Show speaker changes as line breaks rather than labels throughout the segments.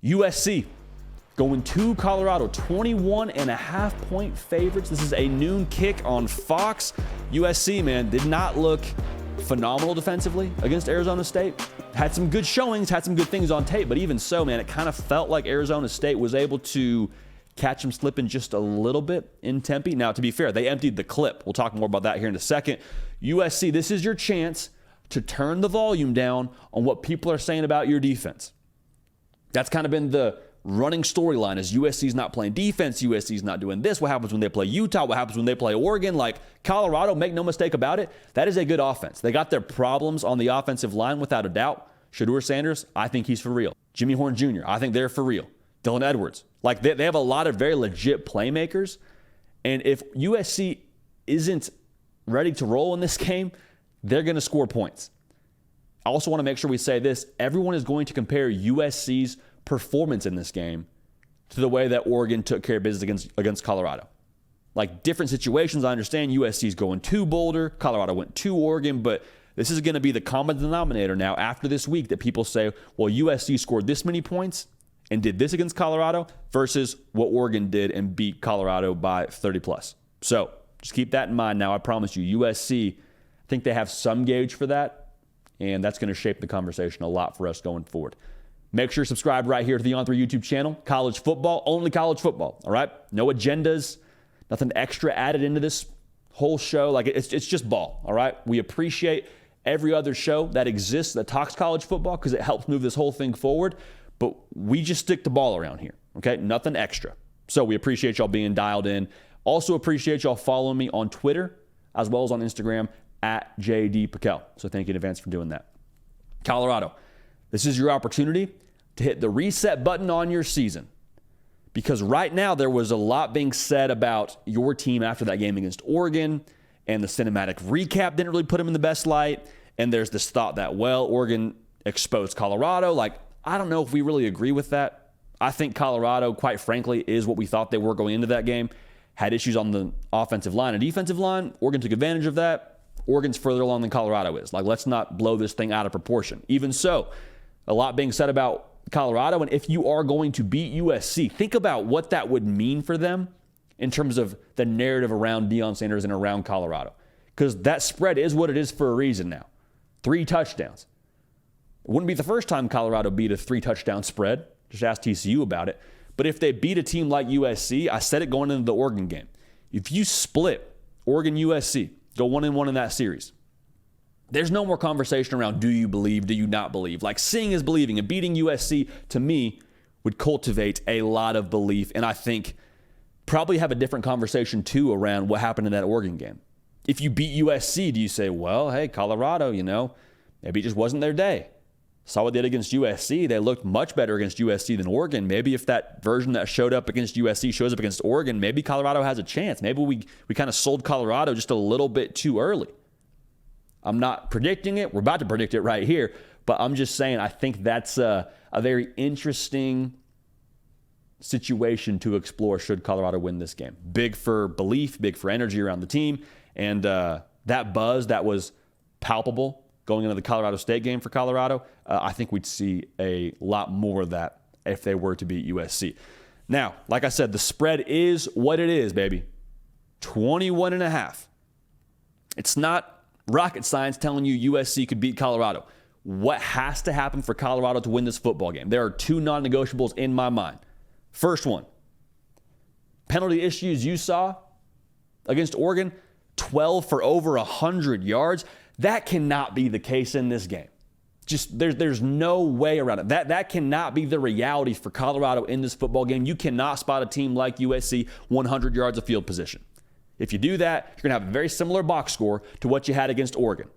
USC going to Colorado, 21.5-point favorites. This is a noon kick on Fox. USC, man, did not look phenomenal defensively against Arizona State. Had some good showings, had some good things on tape, but even so, man, it kind of felt like Arizona State was able to catch them slipping just a little bit in Tempe. Now, to be fair, they emptied the clip. We'll talk more about that here in a second. USC, this is your chance to turn the volume down on what people are saying about your defense. That's kind of been the running storyline, is USC's not playing defense, USC's not doing this. What happens when they play Utah? What happens when they play Oregon? Like Colorado, make no mistake about it, that is a good offense. They got their problems on the offensive line without a doubt. Shedeur Sanders, I think he's for real. Jimmy Horn Jr., I think they're for real. Dylan Edwards. Like they have a lot of very legit playmakers. And if USC isn't ready to roll in this game, they're going to score points. I also want to make sure we say this. Everyone is going to compare USC's performance in this game to the way that Oregon took care of business against Colorado. Like different situations, I understand USC's going to Boulder, Colorado went to Oregon, but this is going to be the common denominator now after this week that people say, well, USC scored this many points and did this against Colorado versus what Oregon did and beat Colorado by 30 plus. So just keep that in mind. Now, I promise you, USC, I think they have some gauge for that, and that's going to shape the conversation a lot for us going forward. Make sure you're subscribed right here to the On3 YouTube channel. College football, only college football, all right? No agendas, nothing extra added into this whole show. Like, it's just ball, all right? We appreciate every other show that exists that talks college football because it helps move this whole thing forward, but we just stick to ball around here, okay? Nothing extra. So we appreciate y'all being dialed in. Also appreciate y'all following me on Twitter as well as on Instagram at JD Piquel. So thank you in advance for doing that. Colorado, this is your opportunity to hit the reset button on your season. Because right now there was a lot being said about your team after that game against Oregon, and the cinematic recap didn't really put them in the best light. And there's this thought that, well, Oregon exposed Colorado. Like, I don't know if we really agree with that. I think Colorado, quite frankly, is what we thought they were going into that game. Had issues on the offensive line and defensive line. Oregon took advantage of that. Oregon's further along than Colorado is. Like, let's not blow this thing out of proportion. Even so, a lot being said about Colorado, and if you are going to beat USC, think about what that would mean for them in terms of the narrative around Deion Sanders and around Colorado. Because that spread is what it is for a reason now. 3 touchdowns. It wouldn't be the first time Colorado beat a 3-touchdown spread. Just ask TCU about it. But if they beat a team like USC, I said it going into the Oregon game. If you split Oregon-USC, go 1-1 in that series, there's no more conversation around do you believe, do you not believe. Like, seeing is believing, and beating USC, to me, would cultivate a lot of belief, and I think probably have a different conversation, too, around what happened in that Oregon game. If you beat USC, do you say, well, hey, Colorado, maybe it just wasn't their day. Saw what they did against USC. They looked much better against USC than Oregon. Maybe if that version that showed up against USC shows up against Oregon, maybe Colorado has a chance. Maybe we kind of sold Colorado just a little bit too early. I'm not predicting it. We're about to predict it right here. But I'm just saying I think that's a very interesting situation to explore should Colorado win this game. Big for belief, big for energy around the team. And that buzz that was palpable going into the Colorado State game for Colorado, I think we'd see a lot more of that if they were to beat USC. Now, like I said, the spread is what it is, baby. 21.5. It's not rocket science telling you USC could beat Colorado. What has to happen for Colorado to win this football game? There are 2 non-negotiables in my mind. First one, penalty issues you saw against Oregon, 12 for over 100 yards. That cannot be the case in this game. Just there's no way around it. That cannot be the reality for Colorado in this football game. You cannot spot a team like USC 100 yards of field position. If you do that, you're going to have a very similar box score to what you had against Oregon.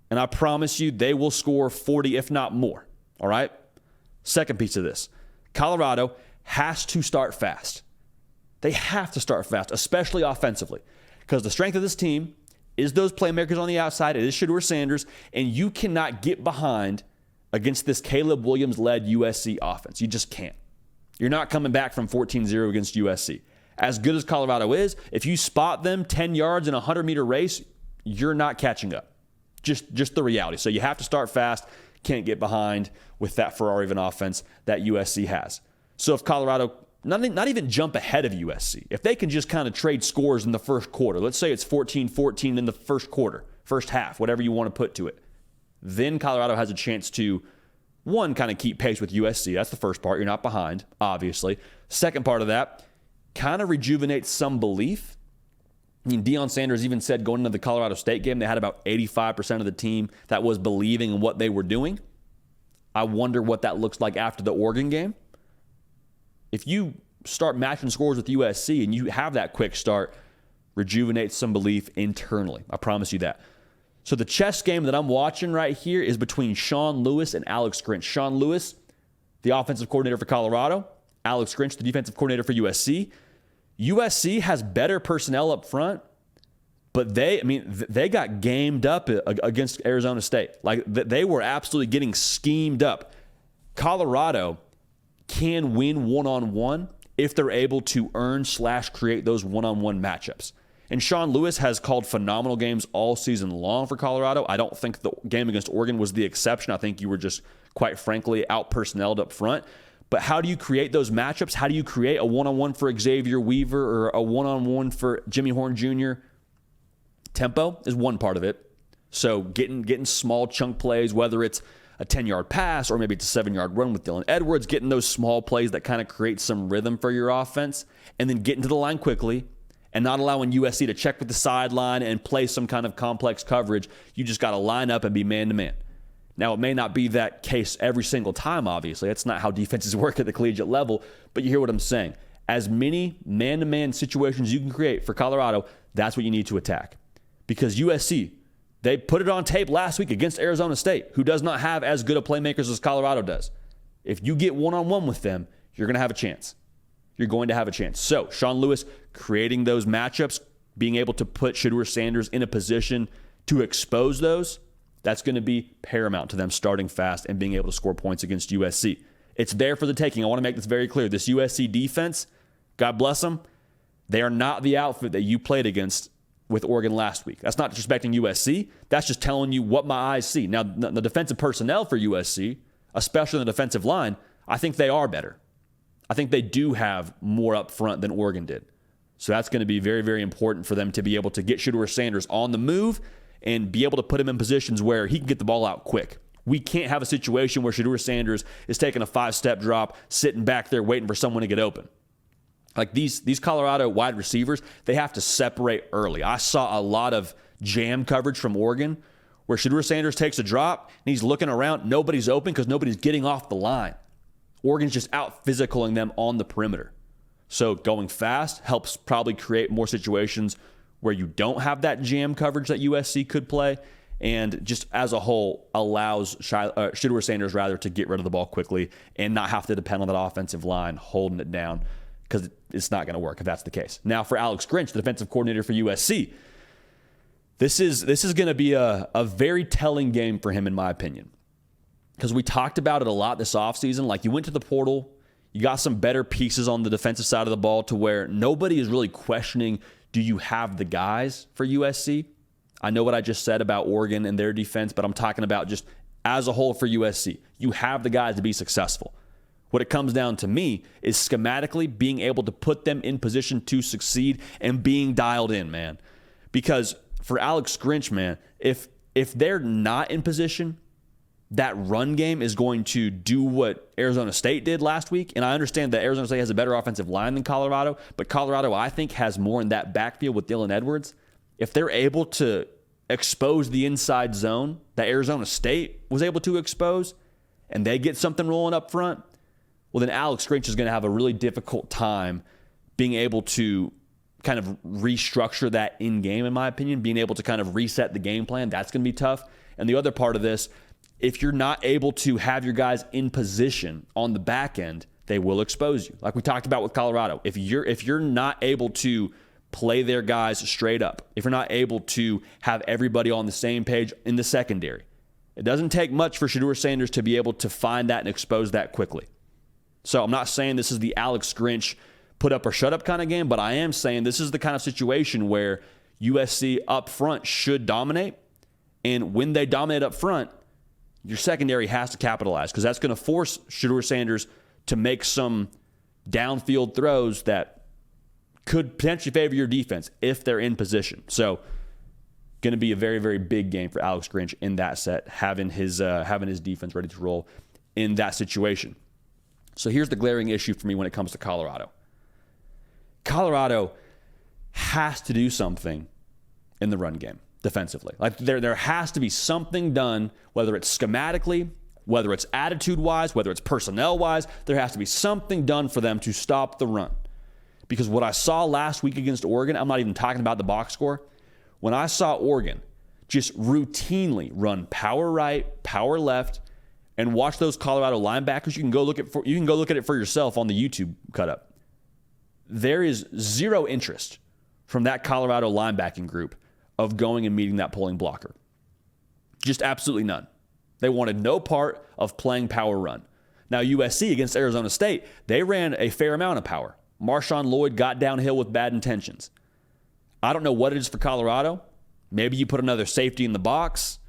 And I promise you, they will score 40, if not more. All right? Second piece of this. Colorado has to start fast. They have to start fast, especially offensively. Because the strength of this team is those playmakers on the outside. It is Shedeur Sanders. And you cannot get behind against this Caleb Williams-led USC offense. You just can't. You're not coming back from 14-0 against USC. As good as Colorado is, if you spot them 10 yards in a 100-meter race, you're not catching up. Just the reality. So you have to start fast. can't get behind with that Ferrari of an offense that USC has. So if Colorado, not even jump ahead of USC, if they can just kind of trade scores in the first quarter, let's say it's 14-14 in the first quarter, first half, whatever you want to put to it, then Colorado has a chance to, one, kind of keep pace with USC. That's the first part. You're not behind, obviously. Second part of that, kind of rejuvenate some belief. I mean, Deion Sanders even said going into the Colorado State game, they had about 85% of the team that was believing in what they were doing. I wonder what that looks like after the Oregon game. If you start matching scores with USC and you have that quick start, rejuvenate some belief internally. I promise you that. So the chess game that I'm watching right here is between Sean Lewis and Alex Grinch. Sean Lewis, the offensive coordinator for Colorado. Alex Grinch, the defensive coordinator for USC. USC has better personnel up front, but they got gamed up against Arizona State. Like, they were absolutely getting schemed up. Colorado can win one-on-one if they're able to earn/create those one-on-one matchups. And Sean Lewis has called phenomenal games all season long for Colorado. I don't think the game against Oregon was the exception. I think you were just, quite frankly, out-personneled up front. But how do you create those matchups? How do you create a one-on-one for Xavier Weaver or a one-on-one for Jimmy Horn Jr.? Tempo is one part of it. So getting small chunk plays, whether it's a 10-yard pass or maybe it's a 7-yard run with Dylan Edwards, getting those small plays that kind of create some rhythm for your offense, and then getting to the line quickly and not allowing USC to check with the sideline and play some kind of complex coverage. You just got to line up and be man-to-man. Now, it may not be that case every single time, obviously. That's not how defenses work at the collegiate level, but you hear what I'm saying. As many man-to-man situations you can create for Colorado, that's what you need to attack. Because USC, they put it on tape last week against Arizona State, who does not have as good of playmakers as Colorado does. If you get one-on-one with them, you're going to have a chance. You're going to have a chance. So, Sean Lewis creating those matchups, being able to put Shedeur Sanders in a position to expose those, that's going to be paramount to them starting fast and being able to score points against USC. It's there for the taking. I want to make this very clear. This USC defense, God bless them, they are not the outfit that you played against with Oregon last week. That's not disrespecting USC. That's just telling you what my eyes see. Now, the defensive personnel for USC, especially on the defensive line, I think they are better. I think they do have more up front than Oregon did. So that's going to be very, very important for them to be able to get Shedeur Sanders on the move and be able to put him in positions where he can get the ball out quick. We can't have a situation where Shedeur Sanders is taking a 5-step drop, sitting back there waiting for someone to get open. Like these Colorado wide receivers, they have to separate early. I saw a lot of jam coverage from Oregon where Shedeur Sanders takes a drop and he's looking around. Nobody's open because nobody's getting off the line. Oregon's just out physicaling them on the perimeter. So going fast helps probably create more situations where you don't have that jam coverage that USC could play, and just as a whole allows Shedeur Sanders to get rid of the ball quickly and not have to depend on that offensive line holding it down, because it's not going to work if that's the case. Now for Alex Grinch, the defensive coordinator for USC, this is going to be a very telling game for him in my opinion, because we talked about it a lot this offseason. Like, you went to the portal, you got some better pieces on the defensive side of the ball to where nobody is really questioning, do you have the guys for USC? I know what I just said about Oregon and their defense, but I'm talking about just as a whole for USC. You have the guys to be successful. What it comes down to me is schematically being able to put them in position to succeed and being dialed in, man. Because for Alex Grinch, man, if they're not in position, that run game is going to do what Arizona State did last week. And I understand that Arizona State has a better offensive line than Colorado, but Colorado, I think, has more in that backfield with Dylan Edwards. If they're able to expose the inside zone that Arizona State was able to expose, and they get something rolling up front, well, then Alex Grinch is going to have a really difficult time being able to kind of restructure that in-game, in my opinion, being able to kind of reset the game plan. That's going to be tough. And the other part of this, if you're not able to have your guys in position on the back end, they will expose you. Like we talked about with Colorado. If you're not able to play their guys straight up, if you're not able to have everybody on the same page in the secondary, it doesn't take much for Shedeur Sanders to be able to find that and expose that quickly. So I'm not saying this is the Alex Grinch put up or shut up kind of game, but I am saying this is the kind of situation where USC up front should dominate. And when they dominate up front, your secondary has to capitalize because that's going to force Shedeur Sanders to make some downfield throws that could potentially favor your defense if they're in position. So going to be a very, very big game for Alex Grinch in that set, having his defense ready to roll in that situation. So here's the glaring issue for me when it comes to Colorado. Colorado has to do something in the run game defensively. Like there has to be something done, whether it's schematically, whether it's attitude-wise, whether it's personnel-wise. There has to be something done for them to stop the run. Because what I saw last week against Oregon, I'm not even talking about the box score. When I saw Oregon just routinely run power right, power left, and watch those Colorado linebackers, you can go look at it for yourself on the YouTube cut up. There is zero interest from that Colorado linebacking group of going and meeting that pulling blocker. Just absolutely none. They wanted no part of playing power run. Now USC against Arizona State, they ran a fair amount of power. Marshawn Lloyd got downhill with bad intentions. I don't know what it is for Colorado. Maybe you put another safety in the box.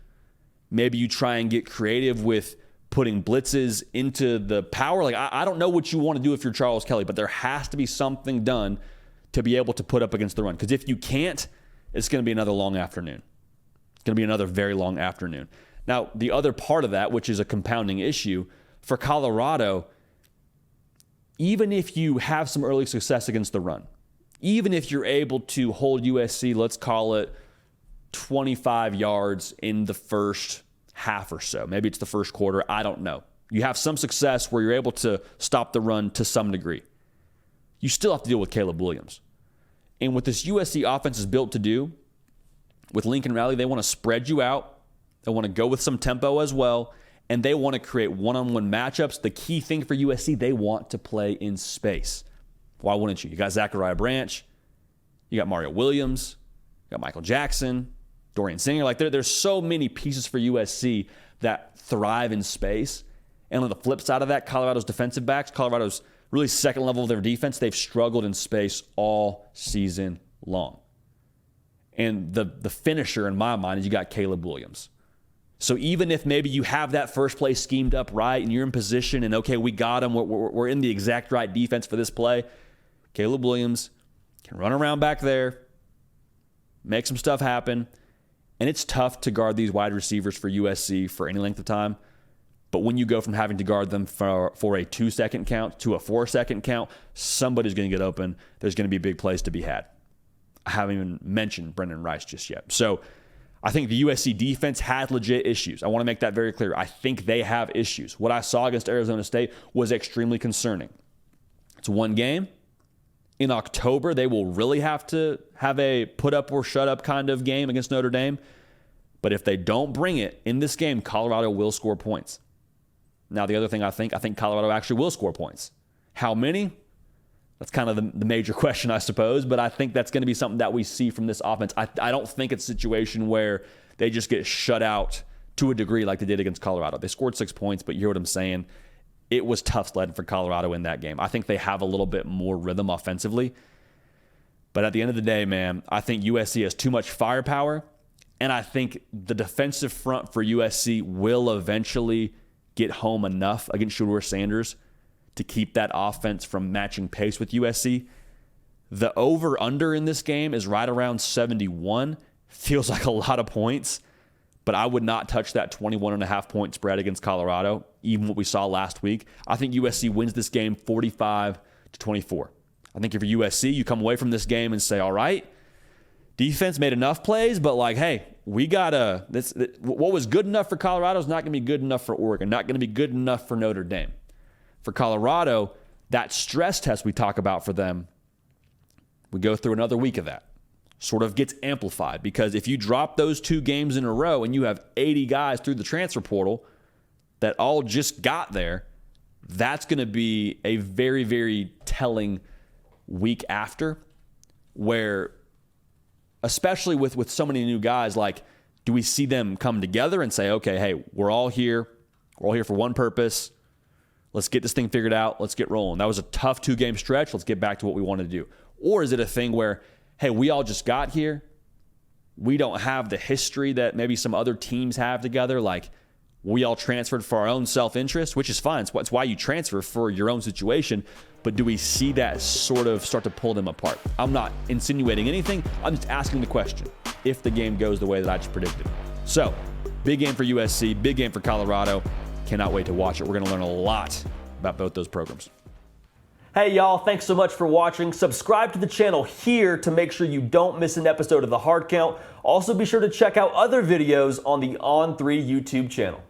Maybe you try and get creative with putting blitzes into the power. Like I don't know what you want to do if you're Charles Kelly, but there has to be something done to be able to put up against the run. Because if you can't, it's going to be another long afternoon. It's going to be another very long afternoon. Now, the other part of that, which is a compounding issue, for Colorado, even if you have some early success against the run, even if you're able to hold USC, let's call it 25 yards in the first half or so, maybe it's the first quarter, I don't know. You have some success where you're able to stop the run to some degree. You still have to deal with Caleb Williams. And what this USC offense is built to do with Lincoln Riley, they want to spread you out. They want to go with some tempo as well. And they want to create one-on-one matchups. The key thing for USC, they want to play in space. Why wouldn't you? You got Zachariah Branch. You got Mario Williams. You got Michael Jackson. Dorian Singer. Like there's so many pieces for USC that thrive in space. And on the flip side of that, Colorado's defensive backs, Colorado's really second level of their defense, they've struggled in space all season long. And the finisher in my mind is you got Caleb Williams. So even if maybe you have that first play schemed up right and you're in position and, okay, we got him, we're in the exact right defense for this play, Caleb Williams can run around back there, make some stuff happen, and it's tough to guard these wide receivers for USC for any length of time. But when you go from having to guard them for a 2-second count to a 4-second count, somebody's going to get open. There's going to be big plays to be had. I haven't even mentioned Brendan Rice just yet. So I think the USC defense has legit issues. I want to make that very clear. I think they have issues. What I saw against Arizona State was extremely concerning. It's one game. In October, they will really have to have a put up or shut up kind of game against Notre Dame. But if they don't bring it in this game, Colorado will score points. Now, the other thing I think Colorado actually will score points. How many? That's kind of the major question, I suppose. But I think that's going to be something that we see from this offense. I don't think it's a situation where they just get shut out to a degree like they did against Colorado. They scored 6 points, but you hear what I'm saying. It was tough sledding for Colorado in that game. I think they have a little bit more rhythm offensively. But at the end of the day, man, I think USC has too much firepower. And I think the defensive front for USC will eventually get home enough against Shedeur Sanders to keep that offense from matching pace with USC. The over-under in this game is right around 71. Feels like a lot of points, but I would not touch that 21.5-point spread against Colorado, even what we saw last week. I think USC wins this game 45-24. I think if you're USC, you come away from this game and say, all right, defense made enough plays, but like, hey, we got what was good enough for Colorado is not going to be good enough for Oregon, not going to be good enough for Notre Dame. For Colorado, that stress test we talk about for them, we go through another week of that. Sort of gets amplified because if you drop those 2 games in a row and you have 80 guys through the transfer portal that all just got there, that's going to be a very, very telling week after where, especially with so many new guys, like, do we see them come together and say, okay, hey, we're all here for one purpose. Let's get this thing figured out. Let's get rolling. That was a tough 2-game stretch. Let's get back to what we wanted to do. Or is it a thing where, hey, we all just got here. We don't have the history that maybe some other teams have together. Like, We all transferred for our own self-interest, which is fine. It's why you transfer, for your own situation. But do we see that sort of start to pull them apart? I'm not insinuating anything. I'm just asking the question if the game goes the way that I just predicted. So, big game for USC, big game for Colorado. Cannot wait to watch it. We're going to learn a lot about both those programs.
Hey y'all, thanks so much for watching. Subscribe to the channel here to make sure you don't miss an episode of The Hard Count. Also be sure to check out other videos on the On3 YouTube channel.